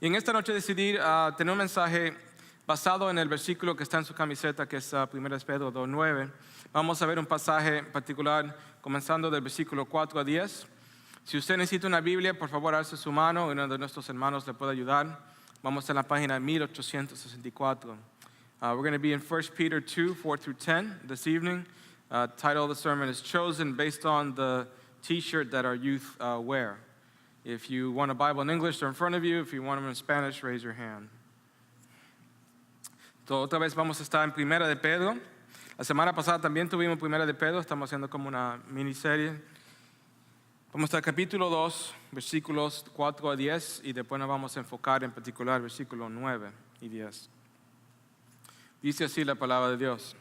Y en esta noche decidí tener un mensaje basado en el versículo que está en su camiseta, que es 1 Pedro 2:9. Vamos a ver un pasaje en particular, comenzando del versículo 4 a 10. Si usted necesita una Biblia, por favor, alce su mano, uno de nuestros hermanos le puede ayudar. Vamos a la página 1864. We're going to be in 1 Peter 2, 4 through 10 this evening. Title of the sermon is Chosen, based on the t-shirt that our youth wear. If you want a Bible in English, they're in front of you. If you want them in Spanish, raise your hand. Otra vez vamos a estar en Primera de Pedro. La semana pasada también tuvimos Primera de Pedro. Estamos haciendo como una miniserie. Vamos al capítulo 2, versículos 4 a 10, y después nos vamos a enfocar en particular versículos 9 y 10. Dice así la palabra de Dios.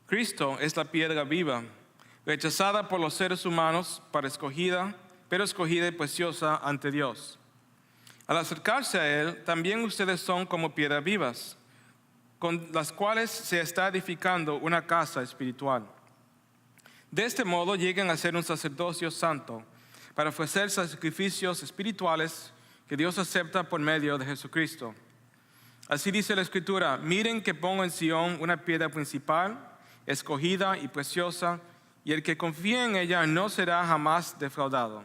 Cristo es la piedra viva, rechazada por los seres humanos, pero escogida y preciosa ante Dios. Al acercarse a Él, también ustedes son como piedras vivas, con las cuales se está edificando una casa espiritual. De este modo llegan a ser un sacerdocio santo, para ofrecer sacrificios espirituales que Dios acepta por medio de Jesucristo. Así dice la Escritura: miren que pongo en Sión una piedra principal, escogida y preciosa, y el que confía en ella no será jamás defraudado.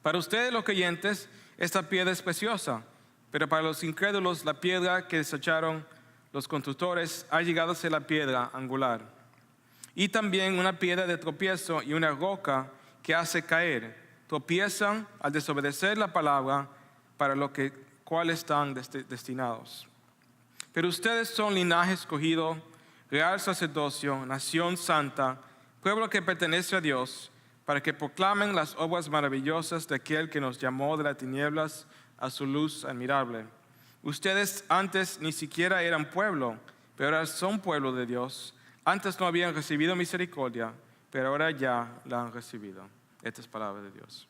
Para ustedes los creyentes, esta piedra es preciosa, pero para los incrédulos la piedra que desecharon los constructores ha llegado a ser la piedra angular. Y también una piedra de tropiezo y una roca que hace caer. Tropiezan al desobedecer la palabra para lo cual están destinados. Pero ustedes son linaje escogido, real sacerdocio, nación santa, pueblo que pertenece a Dios, para que proclamen las obras maravillosas de aquel que nos llamó de las tinieblas a su luz admirable. Ustedes antes ni siquiera eran pueblo, pero ahora son pueblo de Dios. Antes no habían recibido misericordia, pero ahora ya la han recibido. Esta es palabra de Dios.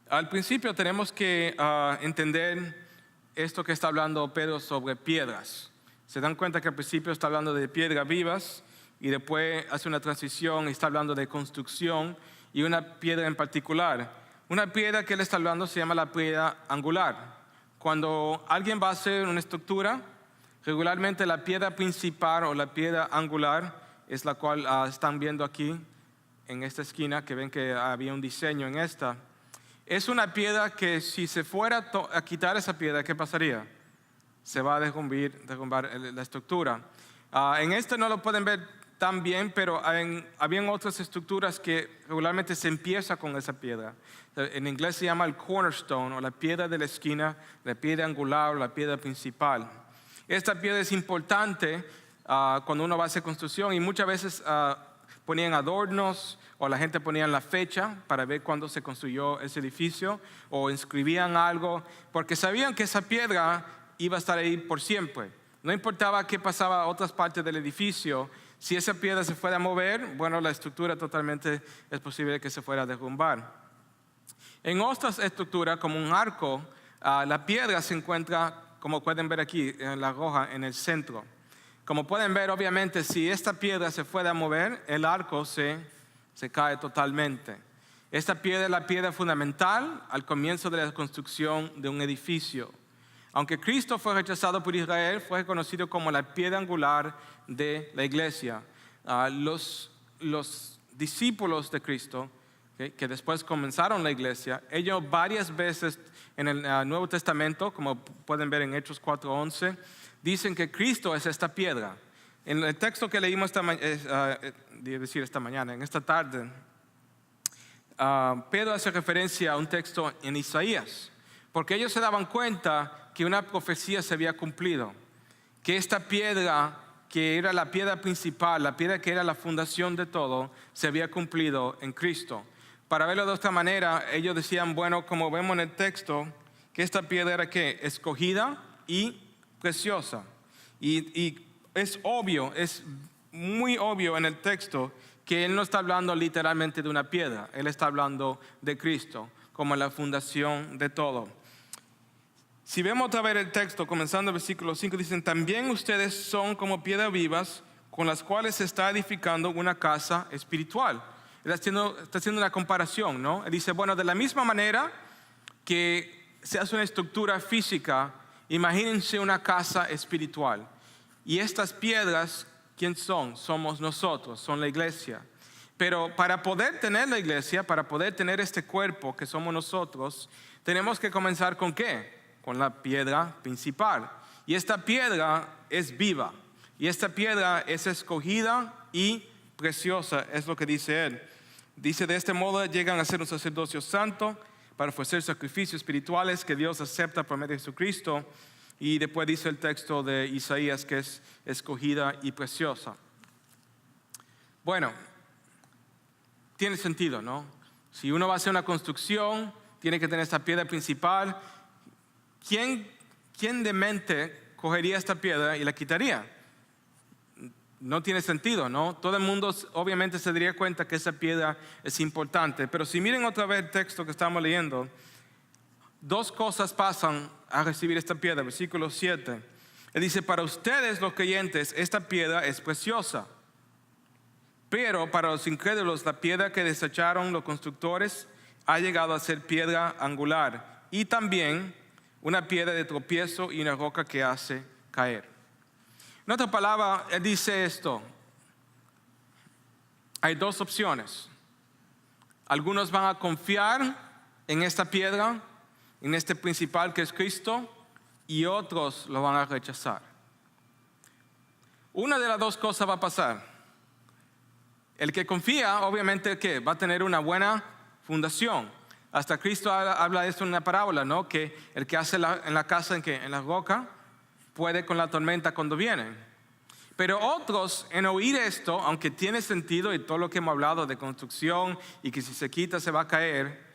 Al principio tenemos que entender esto que está hablando Pedro sobre piedras. Se dan cuenta que al principio está hablando de piedras vivas, y después hace una transición y está hablando de construcción y una piedra en particular. Una piedra que él está hablando se llama la piedra angular. Cuando alguien va a hacer una estructura, regularmente la piedra principal o la piedra angular es la cual están viendo aquí en esta esquina, que ven que había un diseño en esta. Es una piedra que si se fuera a quitar esa piedra, ¿qué pasaría? Se va a derrumbar la estructura. En este no lo pueden ver también, pero habían otras estructuras que regularmente se empieza con esa piedra. En inglés se llama el cornerstone, o la piedra de la esquina, la piedra angular o la piedra principal. Esta piedra es importante cuando uno va a hacer construcción, y muchas veces ponían adornos, o la gente ponía la fecha para ver cuándo se construyó ese edificio, o inscribían algo, porque sabían que esa piedra iba a estar ahí por siempre. No importaba qué pasaba a otras partes del edificio. Si esa piedra se fuera a mover, bueno, la estructura totalmente es posible que se fuera a derrumbar. En otras estructuras, como un arco, la piedra se encuentra, como pueden ver aquí, en la roja, en el centro. Como pueden ver, obviamente, si esta piedra se fuera a mover, el arco se cae totalmente. Esta piedra es la piedra fundamental al comienzo de la construcción de un edificio. Aunque Cristo fue rechazado por Israel, fue reconocido como la piedra angular de la iglesia. Los discípulos de Cristo, que después comenzaron la iglesia, ellos varias veces en el Nuevo Testamento, como pueden ver en Hechos 4:11, dicen que Cristo es esta piedra. En el texto que leímos esta mañana, en esta tarde, Pedro hace referencia a un texto en Isaías, porque ellos se daban cuenta que una profecía se había cumplido, que esta piedra, que era la piedra principal, la piedra que era la fundación de todo, se había cumplido en Cristo. Para verlo de otra manera, ellos decían, bueno, como vemos en el texto, que esta piedra era ¿qué? Escogida y preciosa. Y es obvio, es muy obvio en el texto que él no está hablando literalmente de una piedra, él está hablando de Cristo como la fundación de todo. Si vemos otra vez el texto, comenzando el versículo 5, dicen, también ustedes son como piedras vivas con las cuales se está edificando una casa espiritual. Él está haciendo una comparación, ¿no? Él dice, bueno, de la misma manera que se hace una estructura física, imagínense una casa espiritual. Y estas piedras, ¿quién son? Somos nosotros, son la iglesia. Pero para poder tener la iglesia, para poder tener este cuerpo que somos nosotros, tenemos que comenzar ¿con qué? Con la piedra principal. Y esta piedra es viva. Y esta piedra es escogida y preciosa, es lo que dice él. Dice, de este modo llegan a ser un sacerdocio santo para ofrecer sacrificios espirituales que Dios acepta por medio de Jesucristo. Y después dice el texto de Isaías que es escogida y preciosa. Bueno, tiene sentido, ¿no? Si uno va a hacer una construcción, tiene que tener esta piedra principal. ¿Quién de mente cogería esta piedra y la quitaría? No tiene sentido, ¿no? Todo el mundo obviamente se daría cuenta que esa piedra es importante. Pero si miren otra vez el texto que estamos leyendo, dos cosas pasan a recibir esta piedra. Versículo 7. Él dice, para ustedes los creyentes, esta piedra es preciosa. Pero para los incrédulos, la piedra que desecharon los constructores ha llegado a ser piedra angular. Y también una piedra de tropiezo y una roca que hace caer. En otra palabra, él dice esto. Hay dos opciones. Algunos van a confiar en esta piedra, en este principal que es Cristo, y otros lo van a rechazar. Una de las dos cosas va a pasar. El que confía, obviamente, ¿qué? Va a tener una buena fundación. Hasta Cristo habla de esto en una parábola, ¿no? Que el que hace en la casa, en la roca, puede con la tormenta cuando viene. Pero otros, en oír esto, aunque tiene sentido y todo lo que hemos hablado de construcción y que si se quita se va a caer,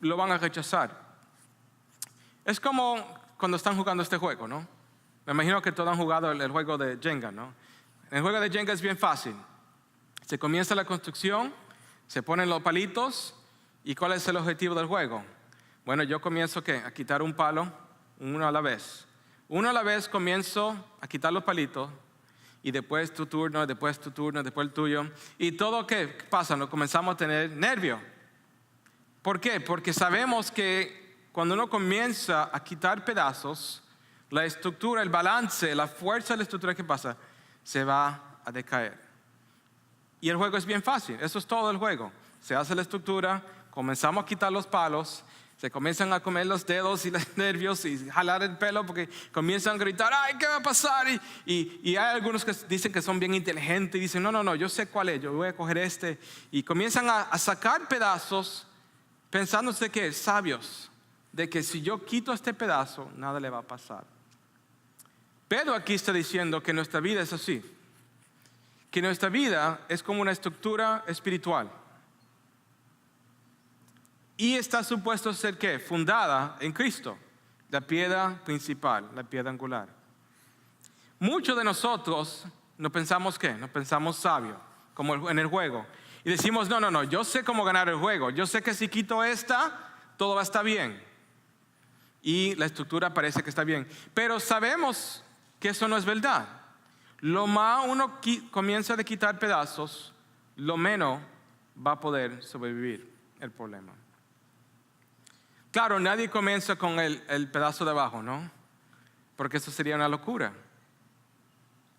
lo van a rechazar. Es como cuando están jugando este juego, ¿no? Me imagino que todos han jugado el juego de Jenga, ¿no? El juego de Jenga es bien fácil. Se comienza la construcción, se ponen los palitos, ¿y cuál es el objetivo del juego? Bueno, yo comienzo a quitar un palo, uno a la vez. Uno a la vez comienzo a quitar los palitos, y después tu turno, después el tuyo. Y todo ¿qué pasa? Nos comenzamos a tener nervio. ¿Por qué? Porque sabemos que cuando uno comienza a quitar pedazos, la estructura, el balance, la fuerza de la estructura, ¿qué pasa? Se va a decaer. Y el juego es bien fácil, eso es todo el juego. Se hace la estructura, comenzamos a quitar los palos, se comienzan a comer los dedos y los nervios y jalar el pelo porque comienzan a gritar, ¡ay, qué va a pasar! Y hay algunos que dicen que son bien inteligentes y dicen, no, yo sé cuál es, yo voy a coger este. Y comienzan a sacar pedazos pensándose que sabios, de que si yo quito este pedazo, nada le va a pasar. Pedro aquí está diciendo que nuestra vida es así. Que nuestra vida es como una estructura espiritual. Y está supuesto ser ¿qué? Fundada en Cristo, la piedra principal, la piedra angular. Muchos de nosotros no pensamos ¿qué? No pensamos sabio, como en el juego. Y decimos, no, yo sé cómo ganar el juego. Yo sé que si quito esta, todo va a estar bien. Y la estructura parece que está bien. Pero sabemos que eso no es verdad. Lo más uno comienza a quitar pedazos, lo menos va a poder sobrevivir el problema. Claro, nadie comienza con el pedazo de abajo, ¿no? Porque eso sería una locura.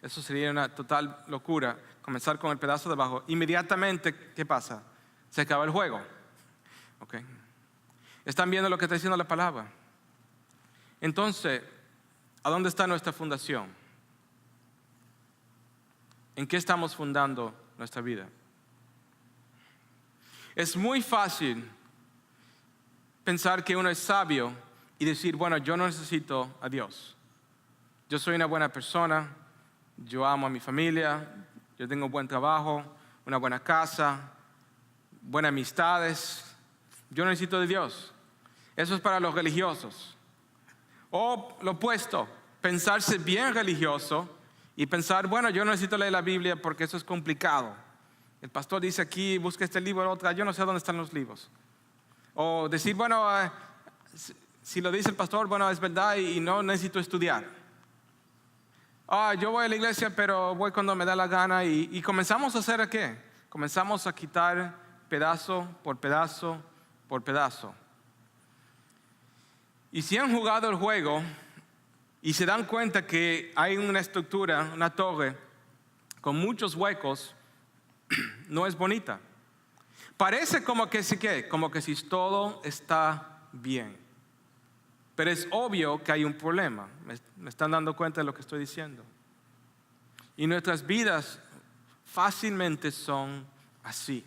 Eso sería una total locura, comenzar con el pedazo de abajo. Inmediatamente, ¿qué pasa? Se acaba el juego. ¿Okay? ¿Están viendo lo que está diciendo la palabra? Entonces, ¿a dónde está nuestra fundación? ¿En qué estamos fundando nuestra vida? Es muy fácil pensar que uno es sabio y decir, bueno, yo no necesito a Dios. Yo soy una buena persona, yo amo a mi familia, yo tengo un buen trabajo, una buena casa, buenas amistades. Yo no necesito de Dios. Eso es para los religiosos. O lo opuesto, pensarse bien religioso y pensar, bueno, yo no necesito leer la Biblia porque eso es complicado. El pastor dice aquí, busca este libro, el otro, yo no sé dónde están los libros. O decir, bueno, si lo dice el pastor, bueno, es verdad y no necesito estudiar. Yo voy a la iglesia, pero voy cuando me da la gana y comenzamos a hacer ¿qué? Comenzamos a quitar pedazo por pedazo por pedazo. Y si han jugado el juego y se dan cuenta que hay una estructura, una torre con muchos huecos, no es bonita. Parece como que si todo está bien. Pero es obvio que hay un problema. ¿Me están dando cuenta de lo que estoy diciendo? Y nuestras vidas fácilmente son así.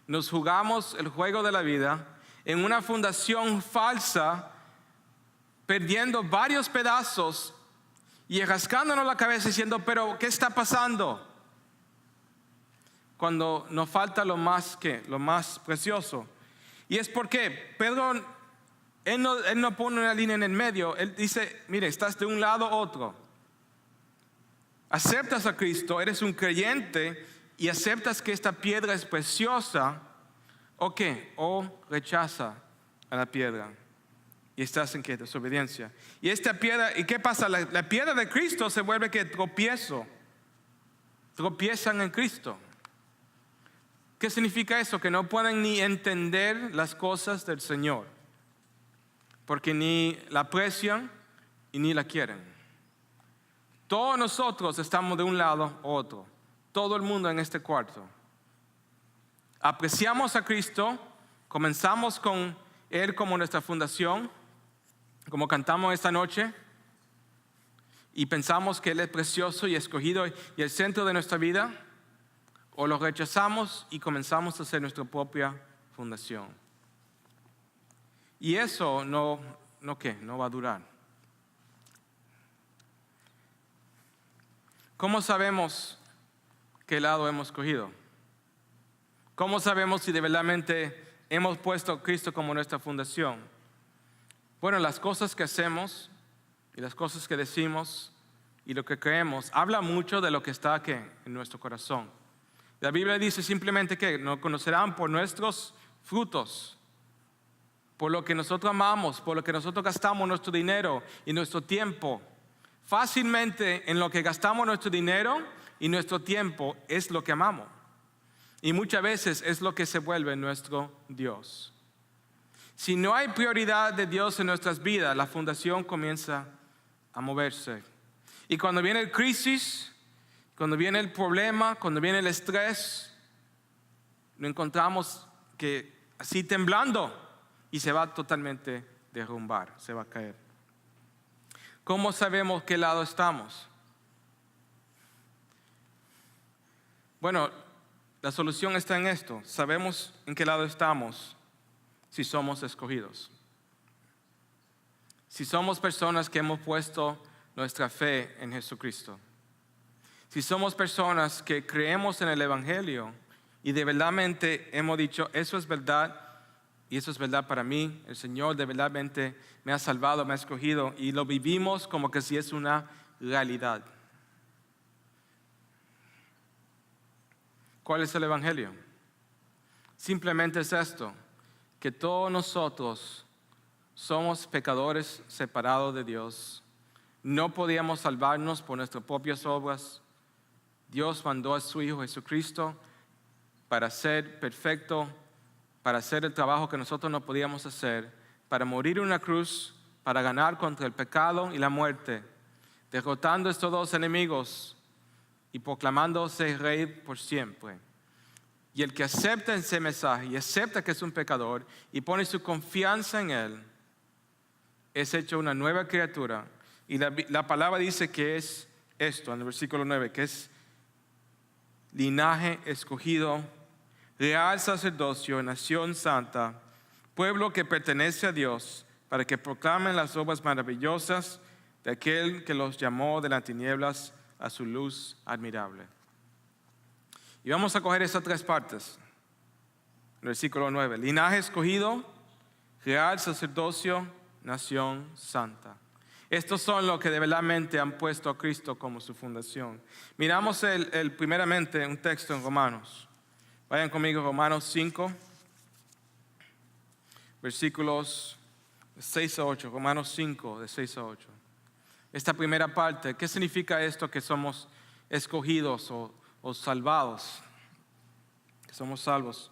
Nos jugamos el juego de la vida en una fundación falsa, perdiendo varios pedazos y rascándonos la cabeza diciendo, pero ¿qué está pasando? Cuando nos falta lo más precioso. Y es porque Pedro, él no pone una línea en el medio. Él dice, mire, estás de un lado a otro. Aceptas a Cristo, eres un creyente y aceptas que esta piedra es preciosa, ¿o qué? O rechaza a la piedra y estás en qué? Desobediencia. Y esta piedra, ¿y qué pasa? La piedra de Cristo se vuelve que tropiezo. Tropiezan en Cristo. ¿Qué significa eso? Que no pueden ni entender las cosas del Señor, porque ni la aprecian y ni la quieren. Todos nosotros estamos de un lado a otro, todo el mundo en este cuarto. Apreciamos a Cristo, comenzamos con Él como nuestra fundación, como cantamos esta noche, y pensamos que Él es precioso y escogido y el centro de nuestra vida. O lo rechazamos y comenzamos a hacer nuestra propia fundación. Y eso no va a durar. ¿Cómo sabemos qué lado hemos cogido? ¿Cómo sabemos si de verdadmente hemos puesto a Cristo como nuestra fundación? Bueno, las cosas que hacemos y las cosas que decimos y lo que creemos habla mucho de lo que está aquí en nuestro corazón. La Biblia dice simplemente que nos conocerán por nuestros frutos, por lo que nosotros amamos, por lo que nosotros gastamos nuestro dinero y nuestro tiempo. Fácilmente en lo que gastamos nuestro dinero y nuestro tiempo es lo que amamos. Y muchas veces es lo que se vuelve nuestro Dios. Si no hay prioridad de Dios en nuestras vidas, la fundación comienza a moverse. Y cuando viene el crisis, cuando viene el problema, cuando viene el estrés, lo encontramos que así temblando y se va totalmente derrumbar, se va a caer. ¿Cómo sabemos qué lado estamos? Bueno, la solución está en esto. Sabemos en qué lado estamos si somos escogidos. Si somos personas que hemos puesto nuestra fe en Jesucristo. Si somos personas que creemos en el Evangelio y de verdadmente hemos dicho, eso es verdad y eso es verdad para mí, el Señor de verdadmente me ha salvado, me ha escogido y lo vivimos como que si es una realidad. ¿Cuál es el Evangelio? Simplemente es esto, que todos nosotros somos pecadores separados de Dios. No podíamos salvarnos por nuestras propias obras. Dios mandó a su Hijo Jesucristo para ser perfecto, para hacer el trabajo que nosotros no podíamos hacer, para morir en una cruz, para ganar contra el pecado y la muerte, derrotando a estos dos enemigos y proclamándose rey por siempre. Y el que acepta ese mensaje y acepta que es un pecador y pone su confianza en Él, es hecho una nueva criatura. Y la palabra dice que es esto, en el versículo 9, que es linaje escogido, real sacerdocio, nación santa, pueblo que pertenece a Dios, para que proclamen las obras maravillosas de aquel que los llamó de las tinieblas a su luz admirable. Y vamos a coger esas tres partes. Versículo 9, linaje escogido, real sacerdocio, nación santa. Estos son los que de verdadmente han puesto a Cristo como su fundación. Miramos primeramente un texto en Romanos. Vayan conmigo, Romanos 5, versículos 6 a 8. Romanos 5, de 6 a 8. Esta primera parte, ¿qué significa esto que somos escogidos o salvados? Que somos salvos.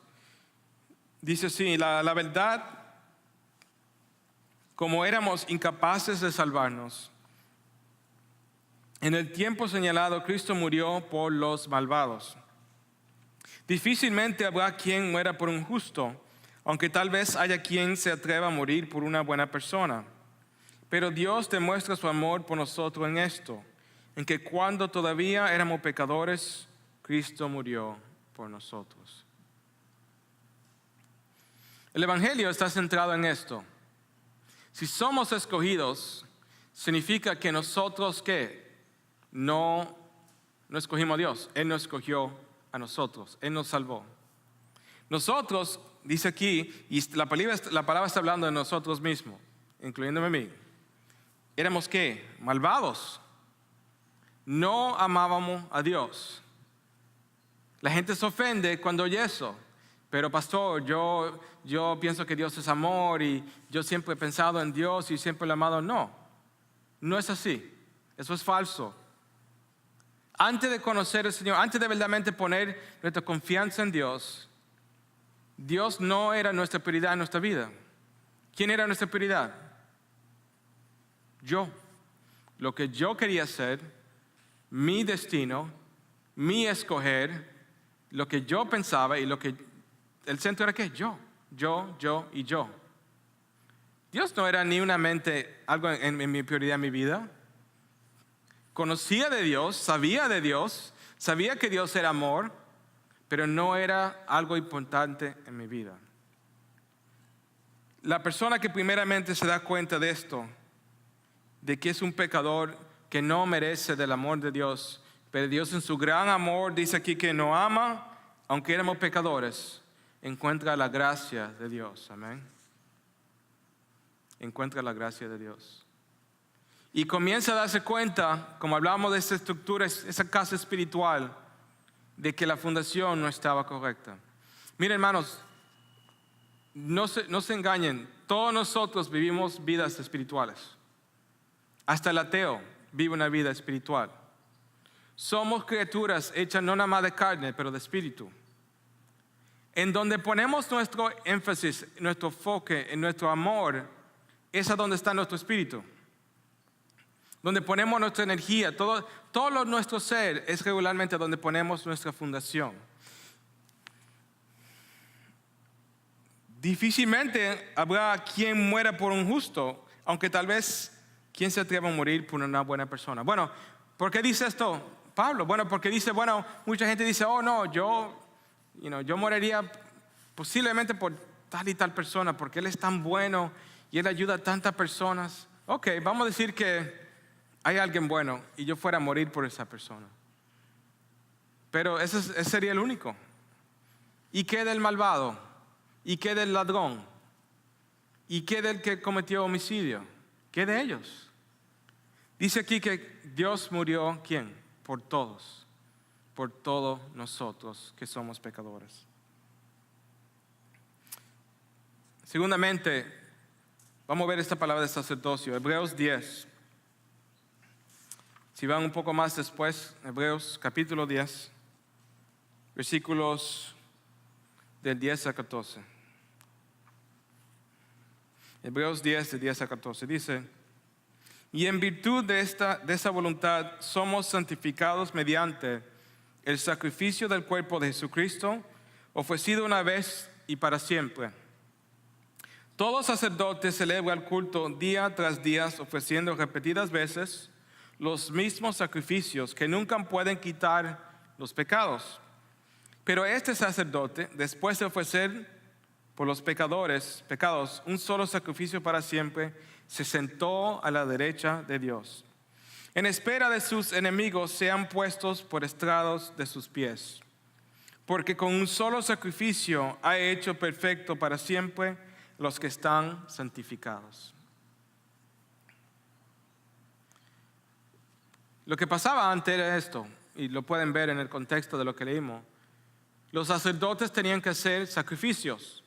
Dice así, la verdad como éramos incapaces de salvarnos, en el tiempo señalado Cristo murió por los malvados. Difícilmente habrá quien muera por un justo, aunque tal vez haya quien se atreva a morir por una buena persona. Pero Dios demuestra su amor por nosotros en esto, en que cuando todavía éramos pecadores, Cristo murió por nosotros. El Evangelio está centrado en esto. Si somos escogidos, significa que nosotros, ¿qué? No escogimos a Dios. Él nos escogió a nosotros. Él nos salvó. Nosotros, dice aquí, y la palabra está hablando de nosotros mismos, incluyéndome a mí. Éramos ¿qué? Malvados. No amábamos a Dios. La gente se ofende cuando oye eso. Pero pastor, yo pienso que Dios es amor y yo siempre he pensado en Dios y siempre lo he amado. No es así. Eso es falso. Antes de conocer al Señor, antes de verdaderamente poner nuestra confianza en Dios, Dios no era nuestra prioridad en nuestra vida. ¿Quién era nuestra prioridad? Yo. Lo que yo quería hacer, mi destino, mi escoger, lo que yo pensaba y lo que el centro era ¿qué? Yo y yo. Dios no era ni una mente, algo en mi prioridad en mi vida. Conocía de Dios, sabía que Dios era amor, pero no era algo importante en mi vida. La persona que primeramente se da cuenta de esto, de que es un pecador que no merece del amor de Dios, pero Dios en su gran amor dice aquí que nos ama, aunque éramos pecadores, encuentra la gracia de Dios. Amén. Encuentra la gracia de Dios. Y comienza a darse cuenta, como hablamos de esa estructura, esa casa espiritual, de que la fundación no estaba correcta. Miren, hermanos, no se engañen. Todos nosotros vivimos vidas espirituales. Hasta el ateo vive una vida espiritual. Somos criaturas hechas no nada más de carne, pero de espíritu. En donde ponemos nuestro énfasis, nuestro enfoque, en nuestro amor, es a donde está nuestro espíritu. Donde ponemos nuestra energía, todo nuestro ser es regularmente donde ponemos nuestra fundación. Difícilmente habrá quien muera por un justo, aunque tal vez quien se atreva a morir por una buena persona. Bueno, ¿por qué dice esto Pablo? Bueno, porque dice, mucha gente dice, yo moriría posiblemente por tal y tal persona, porque él es tan bueno y él ayuda a tantas personas. Ok, vamos a decir que hay alguien bueno y yo fuera a morir por esa persona. Pero ese sería el único. ¿Y qué del malvado? ¿Y qué del ladrón? ¿Y qué del que cometió homicidio? ¿Qué de ellos? Dice aquí que Dios murió, ¿quién? Por todos. Por todos nosotros que somos pecadores. Segundamente, vamos a ver esta palabra de sacerdocio. Hebreos 10. Si van un poco más después, Hebreos capítulo 10, versículos del 10 a 14. Hebreos 10, de 10 a 14, dice: y en virtud de esa voluntad somos santificados mediante el sacrificio del cuerpo de Jesucristo, ofrecido una vez y para siempre. Todo sacerdote celebra el culto día tras día, ofreciendo repetidas veces los mismos sacrificios que nunca pueden quitar los pecados. Pero este sacerdote, después de ofrecer por los pecados un solo sacrificio para siempre, se sentó a la derecha de Dios, en espera de sus enemigos sean puestos por estrados de sus pies. Porque con un solo sacrificio ha hecho perfecto para siempre los que están santificados. Lo que pasaba antes era esto, y lo pueden ver en el contexto de lo que leímos. Los sacerdotes tenían que hacer sacrificios.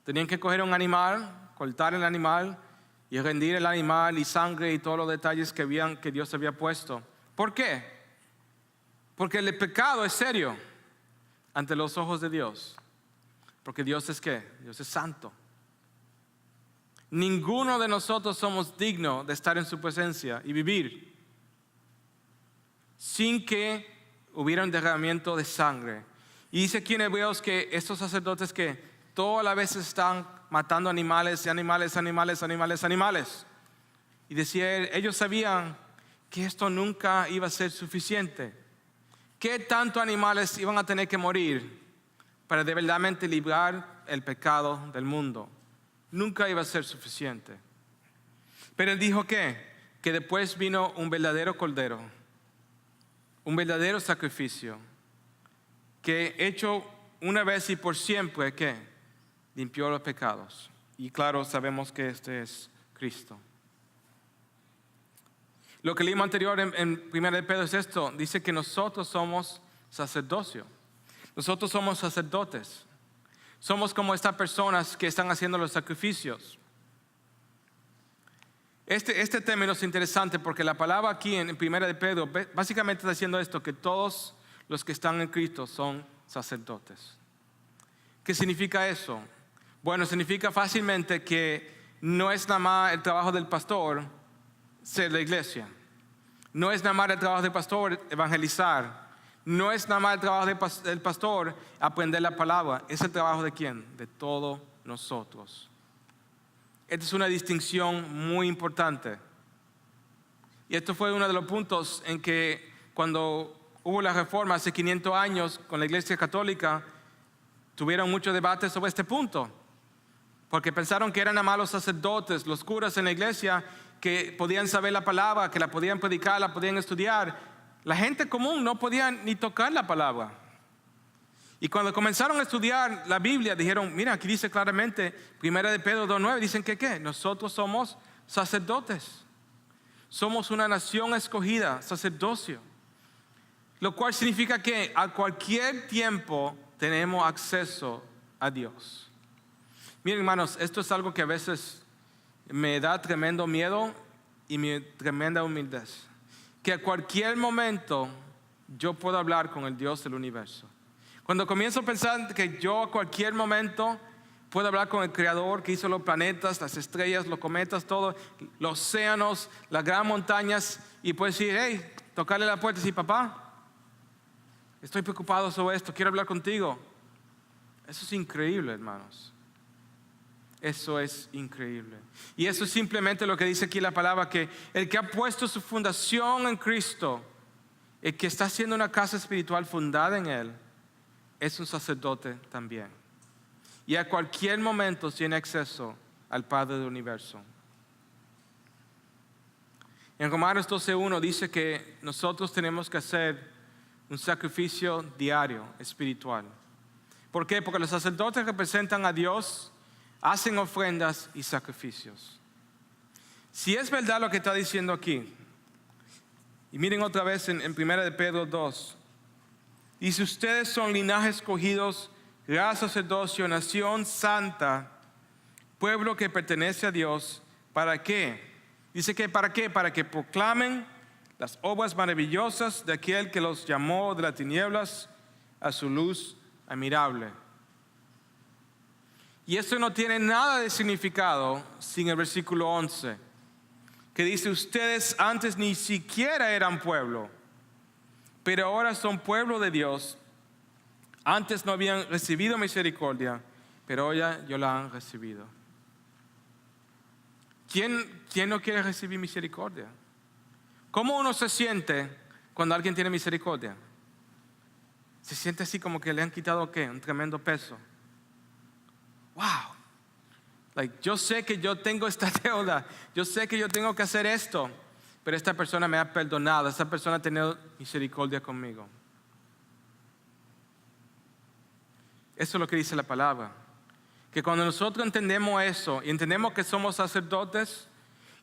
Tenían que coger un animal, cortar el animal y rendir el animal y sangre y todos los detalles que Dios había puesto. ¿Por qué? Porque el pecado es serio ante los ojos de Dios. Porque Dios es ¿qué? Dios es santo. Ninguno de nosotros somos dignos de estar en su presencia y vivir sin que hubiera un derramamiento de sangre. Y dice aquí en Hebreos que estos sacerdotes que todas las veces están matando animales. Y decía él, ellos sabían que esto nunca iba a ser suficiente. ¿Qué tantos animales iban a tener que morir para de verdaderamente librar el pecado del mundo? Nunca iba a ser suficiente. Pero él dijo que después vino un verdadero cordero, un verdadero sacrificio, que hecho una vez y por siempre, que limpió los pecados. Y claro, sabemos que este es Cristo. Lo que leímos anterior en 1 de Pedro es esto. Dice que nosotros somos sacerdocio. Nosotros somos sacerdotes. Somos como estas personas que están haciendo los sacrificios. Este término es interesante porque la palabra aquí en 1 de Pedro básicamente está diciendo esto, que todos los que están en Cristo son sacerdotes. ¿Qué significa eso? Bueno, significa fácilmente que no es nada más el trabajo del pastor ser la iglesia. No es nada más el trabajo del pastor evangelizar. No es nada más el trabajo del pastor aprender la palabra. Es el trabajo de ¿quién? De todos nosotros. Esta es una distinción muy importante. Y esto fue uno de los puntos en que cuando hubo la reforma hace 500 años con la Iglesia Católica, tuvieron mucho debate sobre este punto. Porque pensaron que eran nada más los sacerdotes, los curas en la iglesia, que podían saber la palabra, que la podían predicar, la podían estudiar. La gente común no podía ni tocar la palabra. Y cuando comenzaron a estudiar la Biblia, dijeron, mira, aquí dice claramente, 1 de Pedro 2:9, dicen que ¿qué? Nosotros somos sacerdotes. Somos una nación escogida, sacerdocio. Lo cual significa que a cualquier tiempo tenemos acceso a Dios. Miren, hermanos, esto es algo que a veces me da tremendo miedo y tremenda humildad. Que a cualquier momento yo puedo hablar con el Dios del universo. Cuando comienzo a pensar que yo a cualquier momento puedo hablar con el Creador que hizo los planetas, las estrellas, los cometas, todo, los océanos, las grandes montañas, y puedo decir, hey, tocarle la puerta y decir, papá, estoy preocupado sobre esto, quiero hablar contigo. Eso es increíble, hermanos. Eso es increíble. Y eso es simplemente lo que dice aquí la palabra, que el que ha puesto su fundación en Cristo, el que está haciendo una casa espiritual fundada en Él, es un sacerdote también. Y a cualquier momento tiene acceso al Padre del universo. En Romanos 12:1 dice que nosotros tenemos que hacer un sacrificio diario espiritual. ¿Por qué? Porque los sacerdotes representan a Dios, hacen ofrendas y sacrificios. Si es verdad lo que está diciendo aquí, y miren otra vez en 1 de Pedro 2, dice, ustedes son linajes escogidos, real sacerdocio, nación santa, pueblo que pertenece a Dios. ¿Para qué? Dice que ¿para qué? Para que proclamen las obras maravillosas de aquel que los llamó de las tinieblas a su luz admirable. Y esto no tiene nada de significado sin el versículo 11, que dice, ustedes antes ni siquiera eran pueblo, pero ahora son pueblo de Dios. Antes no habían recibido misericordia, pero hoy ya la han recibido. ¿Quién no quiere recibir misericordia? ¿Cómo uno se siente cuando alguien tiene misericordia? Se siente así como que le han quitado ¿qué? Un tremendo peso. Wow. Yo sé que yo tengo esta deuda. Yo sé que yo tengo que hacer esto. Pero esta persona me ha perdonado. Esta persona ha tenido misericordia conmigo. Eso es lo que dice la palabra. Que cuando nosotros entendemos eso y entendemos que somos sacerdotes,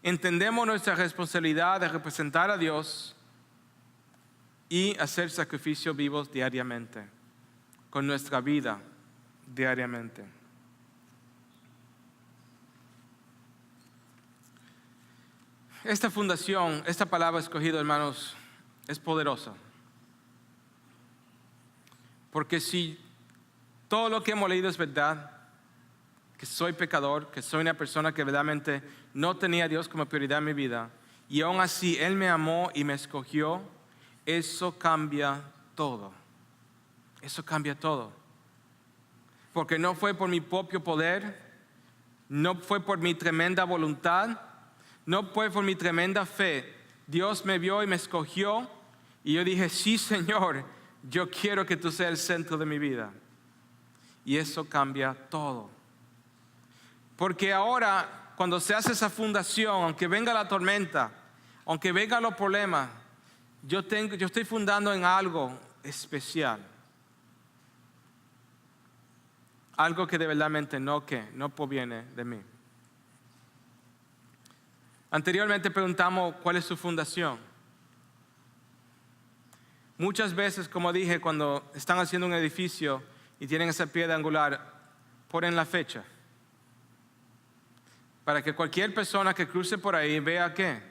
entendemos nuestra responsabilidad de representar a Dios y hacer sacrificios vivos diariamente, con nuestra vida diariamente. Esta fundación, esta palabra escogida, hermanos, es poderosa. Porque si todo lo que hemos leído es verdad, que soy pecador, que soy una persona que verdaderamente no tenía a Dios como prioridad en mi vida, y aún así Él me amó y me escogió, eso cambia todo. Eso cambia todo. Porque no fue por mi propio poder, no fue por mi tremenda voluntad, no fue por mi tremenda fe. Dios me vio y me escogió, y yo dije, sí, Señor, yo quiero que tú seas el centro de mi vida. Y eso cambia todo. Porque ahora, cuando se hace esa fundación, aunque venga la tormenta, aunque vengan los problemas, yo estoy fundando en algo especial. Algo que de verdad no proviene de mí. Anteriormente preguntamos cuál es su fundación. Muchas veces, como dije, cuando están haciendo un edificio y tienen esa piedra angular, ponen la fecha. Para que cualquier persona que cruce por ahí vea que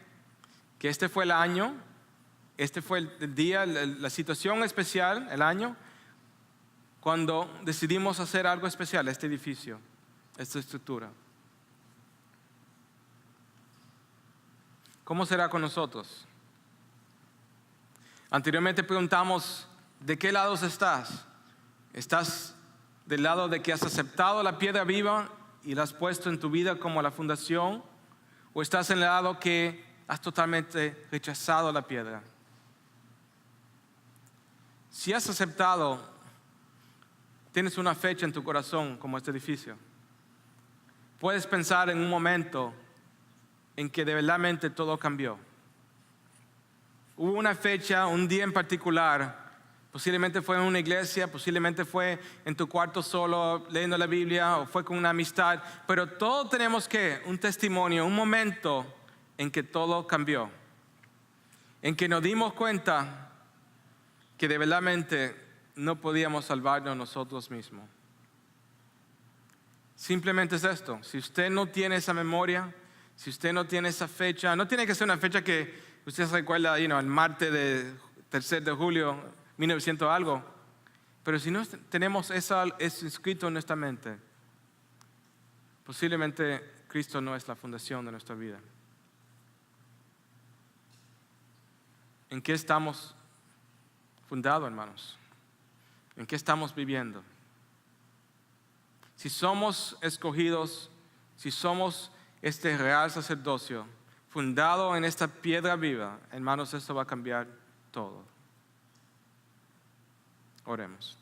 este fue el año, este fue el día, la situación especial, el año, cuando decidimos hacer algo especial, este edificio, esta estructura. ¿Cómo será con nosotros? Anteriormente preguntamos, ¿de qué lado estás? ¿Estás del lado de que has aceptado la piedra viva y la has puesto en tu vida como la fundación? ¿O estás en el lado que has totalmente rechazado la piedra? Si has aceptado, tienes una fecha en tu corazón como este edificio. Puedes pensar en un momento en que de verdad todo cambió. Hubo una fecha, un día en particular, posiblemente fue en una iglesia, posiblemente fue en tu cuarto solo leyendo la Biblia, o fue con una amistad, pero todos tenemos un testimonio, un momento en que todo cambió, en que nos dimos cuenta que de verdad no podíamos salvarnos nosotros mismos. Simplemente es esto. Si usted no tiene esa memoria, si usted no tiene esa fecha, no tiene que ser una fecha que usted se recuerda, el martes de 3 de julio, 1900 algo. Pero si no tenemos eso inscrito en nuestra mente, posiblemente Cristo no es la fundación de nuestra vida. ¿En qué estamos fundados, hermanos? ¿En qué estamos viviendo? Si somos escogidos, si somos este real sacerdocio, fundado en esta piedra viva, hermanos, esto va a cambiar todo. Oremos.